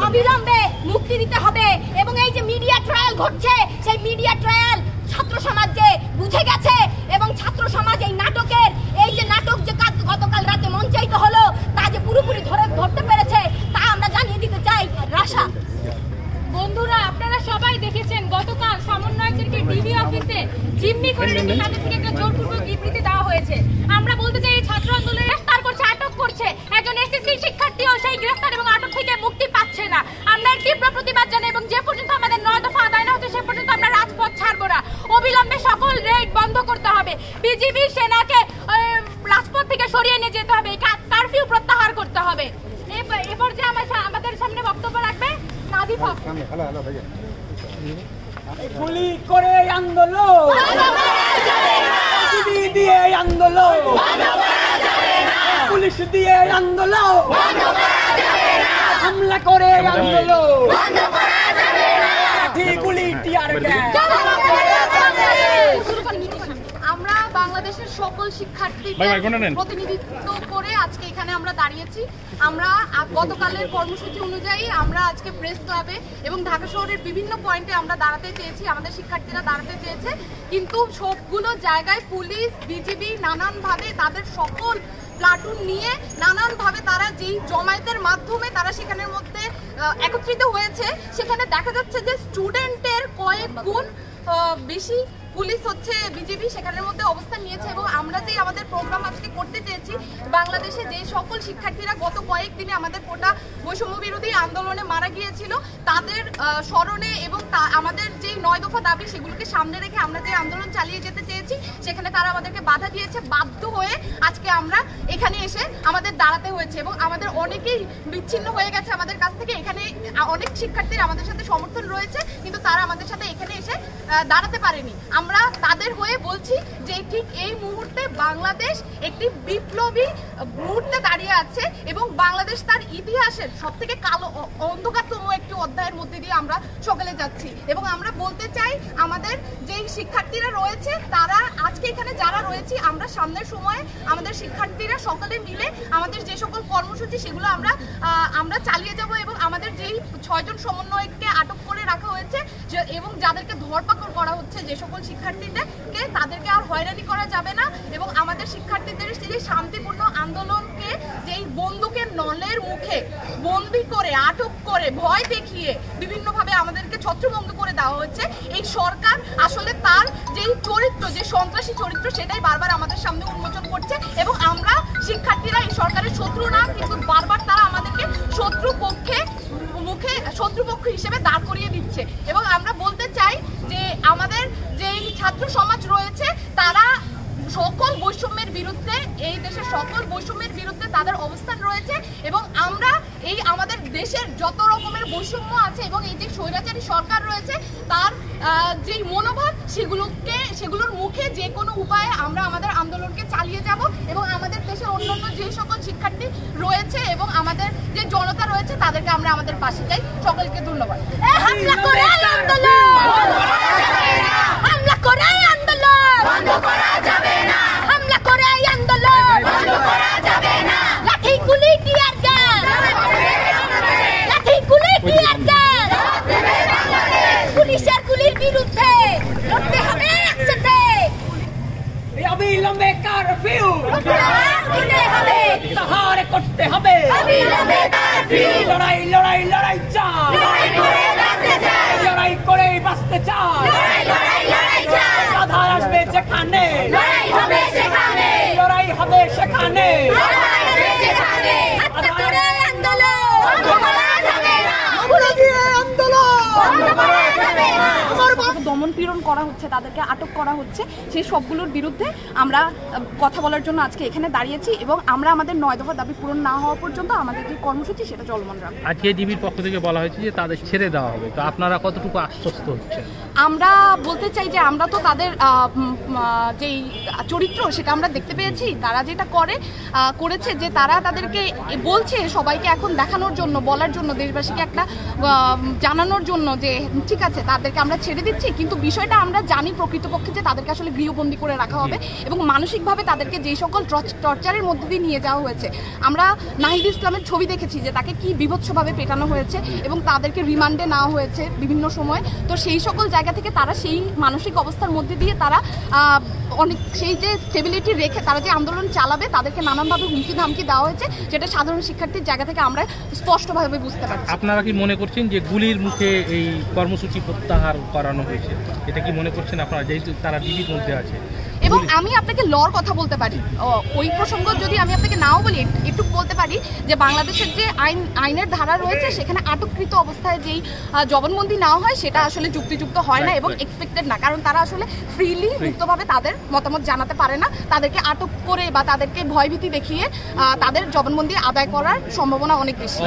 অবিলম্বে মুক্তি দিতে হবে। এবং এই যে মিডিয়া ট্রায়াল ঘটছে, সেই মিডিয়া ট্রায়াল ছাত্র সমাজ যে বুঝে গেছে এবং ছাত্র সমাজ এই নাটকের এই যে নাটক যে গতকাল রাতে মঞ্চায়িত হলো তা যে পুরোপুরি ধরতে পেরেছে তা আমরা জানিয়ে দিতে চাই। রাশা বন্ধুরা, আপনারা সবাই দেখেছেন গতকাল সমন্বয়কদেরকে ডিবি অফিসে জিম্মি করে রেখে তাদের থেকে একটা জোরপূর্বক বিবৃতি দেওয়া হয়েছে। আমরা বলতে চাই এই ছাত্র আন্দোলনে গ্রেফতার করছে, আটক করছে, একজন এসএসসি শিক্ষার্থীও সেই গ্রেফতার এবং আটক থেকে মুক্তি পাচ্ছে না। আমরা তীব্র প্রতিবাদ জানাই এবং যে পর্যন্ত আমাদের 9 দফা আদায় না হচ্ছে সে পর্যন্ত আমরা রাজপথ ছাড়বো না। অবিলম্বে সকল রেড বন্ধ করতে হবে, বিজিবি সেনাকে রাজপথ থেকে সরিয়ে নিয়ে যেতে হবে, কারফিউ প্রত্যাহার করতে হবে। এরপর যে আমাদের সামনে বক্তব্য রাখবে নাদিফ। গুলি করে আন্দোলন, গুলি দিয়ে আন্দোলন, পুলিশ দিয়ে আন্দোলন, হামলা করে আন্দোলন, গুলি টিয়ার গ্যাস। আমরা বাংলাদেশের সকল শিক্ষার্থীদের প্রতিনিধিত্ব করে আজকে এখানে আমরা দাঁড়িয়েছি। আমরা গতকালের কর্মসূচি অনুযায়ী আমরা আজকে প্রেস ক্লাবে এবং ঢাকা শহরের বিভিন্ন পয়েন্টে আমরা দাঁড়াতে চেয়েছি, আমাদের শিক্ষার্থীরা দাঁড়াতে চেয়েছে, কিন্তু সবগুলো জায়গায় পুলিশ বিজিবি নানানভাবে তাদের সকল প্লাটুন নিয়ে নানানভাবে তারা যেই জমায়েতের মাধ্যমে তারা সেখানের মধ্যে একত্রিত হয়েছে, সেখানে দেখা যাচ্ছে যে স্টুডেন্টের কয়েক গুণ বেশি পুলিশ হচ্ছে বিজেপি সেখানের মধ্যে অবস্থান নিয়েছে। এবং আমরা যে আমাদের প্রোগ্রাম আজকে করতে চেয়েছি, বাংলাদেশে যে সকল শিক্ষার্থীরা গত কয়েকদিনে আমাদের কোটা বৈষম্য বিরোধী আন্দোলনে মারা গিয়েছিল তাদের স্মরণে এবং আমাদের যে 9 দফা দাবি সেগুলোকে সামনে রেখে আমরা যে আন্দোলন চালিয়ে যেতে চেয়েছি, সেখানে তারা আমাদেরকে বাধা দিয়েছে। বাধ্য হয়ে আজকে আমরা এখানে এসে আমাদের দাঁড়াতে হয়েছে এবং আমাদের অনেকেই বিচ্ছিন্ন হয়ে গেছে আমাদের কাছ থেকে। এখানে অনেক শিক্ষার্থীরা আমাদের সাথে সমর্থন রয়েছে, কিন্তু তারা আমাদের সাথে এখানে এসে দাঁড়াতে পারেনি। আমরা তাদের হয়ে বলছি যে ঠিক এই মুহূর্তে বাংলাদেশ একটি বিপ্লবী মুহূর্তে দাঁড়িয়ে আছে এবং বাংলাদেশ তার ইতিহাসের সবথেকে কালো অন্ধকারতম একটি অধ্যায়ের মধ্যে দিয়ে আমরা সকলে যাচ্ছি। এবং আমরা বলতে চাই আমাদের যেই শিক্ষার্থীরা রয়েছে তারা আজকে এখানে যারা রয়েছি, আমরা সামনের সময়ে আমাদের শিক্ষার্থীরা সকলে মিলে আমাদের যে সকল কর্মসূচি সেগুলো আমরা চালিয়ে যাব। এবং আমাদের যেই 6 জন সমন্বয়ককে আটক করে রাখা হয়েছে এবং যাদেরকে ধরপাকড় করা হচ্ছে, যে সকল শিক্ষার্থীদেরকে তাদেরকে আর হয়রানি করা যাবে না। এবং আমাদের শিক্ষার্থীদের সেই শান্তিপূর্ণ আন্দোলনকে যেই বন্দুকের নলের মুখে বন্দী করে আটক করে ভয় দেখিয়ে বিভিন্নভাবে আমাদেরকে ছত্রভঙ্গ করে দেওয়া হচ্ছে, এই সরকার আসলে তার যেই চরিত্র, যে সন্ত্রাসী চরিত্র, সেটাই বারবার আমাদের সামনে উন্মোচন করছে। এবং আমরা শিক্ষার্থীরা এই সরকারের শত্রু না, কিন্তু বারবার তারা আমাদেরকে শত্রুপক্ষ হিসেবে দাঁড় করিয়ে দিচ্ছে। এবং আমরা বলতে চাই যে আমাদের যেই ছাত্র সমাজ রয়েছে তারা সকল বৈষম্যের বিরুদ্ধে, এই দেশের সকল বৈষম্যের বিরুদ্ধে তাদের অবস্থান রয়েছে। এবং আমরা এই আমাদের দেশের যত রকমের বৈষম্য আছে এবং এই যে স্বৈরাচারী সরকার রয়েছে তার যেই মনোভাব সেগুলোর মুখে যে কোনো উপায়ে আমরা আমাদের আন্দোলনকে চালিয়ে যাব। এবং আমাদের দেশের অন্যান্য যে সকল শিক্ষার্থী রয়েছে এবং আমাদের যে জনতা রয়েছে তাদেরকে আমরা আমাদের পাশে চাই। সকলকে ধন্যবাদ। হামলা করে আন্দোলন, হামলা করে আন্দোলন বন্ধ করা যাবে না, হামলা করে আন্দোলন বন্ধ করা যাবে না, লাঠি গুলি টিয়ার গ্যাস, লাঠি গুলি টিয়ার গ্যাস, পুলিশের গুলির বিরুদ্ধে লড়তে হবে একসাথে। অবিলম্বে কারফিউ প্রত্যাহার করতে হবে, অবিলম্বে কারফিউ, লড়াই লড়াই লড়াই চাই, লড়াই করে বাঁচতে চাই, বাধা আসবে যেখানে, লড়াই হবে সেখানে, লড়াই হবে সেখানে, হামলা করে আন্দোলন বন্ধ করা যাবে না, দমন পীড়ন করা হচ্ছে, তাদেরকে আটক করা হচ্ছে, সেই সবগুলোর বিরুদ্ধে আমরা কথা বলার জন্য আজকে এখানে দাঁড়িয়েছি। এবং আমরা আমাদের 9 দফা দাবি পূরণ না হওয়া পর্যন্ত আমাদের যে কর্মসূচি সেটা চলমান রাখবো। আজকে ডিবির পক্ষ থেকে বলা হয়েছে যে তাদের ছেড়ে দেওয়া হবে, তো আপনারা কতটুকু আশ্বস্ত হচ্ছেন? আমরা বলতে চাই যে আমরা তো তাদের যেই চরিত্র সেটা আমরা দেখতে পেয়েছি, তারা যেটা করেছে যে তারা তাদেরকে বলছে সবাইকে এখন দেখানোর জন্য, বলার জন্য, দেশবাসীকে একটা জানানোর জন্য যে ঠিক আছে তাদেরকে আমরা ছেড়ে দিচ্ছি, কিন্তু বিষয়টা আমরা জানি প্রকৃতপক্ষে যে তাদেরকে আসলে গৃহবন্দী করে রাখা হবে এবং মানসিকভাবে তাদেরকে যেই সকল টর্চারের মধ্যে দিয়ে নিয়ে যাওয়া হয়েছে। আমরা নাহিদ ইসলামের ছবি দেখেছি যে তাকে কি বিভৎসভাবে পেটানো হয়েছে এবং তাদেরকে রিমান্ডে নেওয়া হয়েছে বিভিন্ন সময়। তো সেই সকল জায়গা থেকে তারা সেই মানসিক অবস্থার মধ্যে দিয়ে তারা অনেক সেই যে স্টেবিলিটি রেখে তারা যে আন্দোলন চালাবে তাদেরকে নানানভাবে হুমকি ধামকি দেওয়া হয়েছে, যেটা সাধারণ শিক্ষার্থীর জায়গা থেকে আমরা স্পষ্টভাবে বুঝতে পারছি। আপনারা কি মনে করছেন যে গুলির মুখে এই কর্মসূচি প্রত্যাহার করানো হয়েছে? এটা কি মনে করছেন আপনারা, যেহেতু তারা ডিবির মধ্যে আছে? এবং আমি আপনাকে লর কথা বলতে পারি, ওই প্রসঙ্গ যদি আমি আপনাকে নাও বলি, একটু বলতে পারি যে বাংলাদেশের যে আইনের ধারা রয়েছে সেখানে আটককৃত অবস্থায় যেই জবানবন্দি নেওয়া হয় সেটা আসলে যুক্তিযুক্ত হয় না এবং এক্সপেক্টেড না, কারণ তারা আসলে ফ্রিলি মুক্তভাবে তাদের মতামত জানাতে পারে না। তাদেরকে আটক করে বা তাদেরকে ভয়ভীতি দেখিয়ে তাদের জবানবন্দি আদায় করার সম্ভাবনা অনেক বেশি।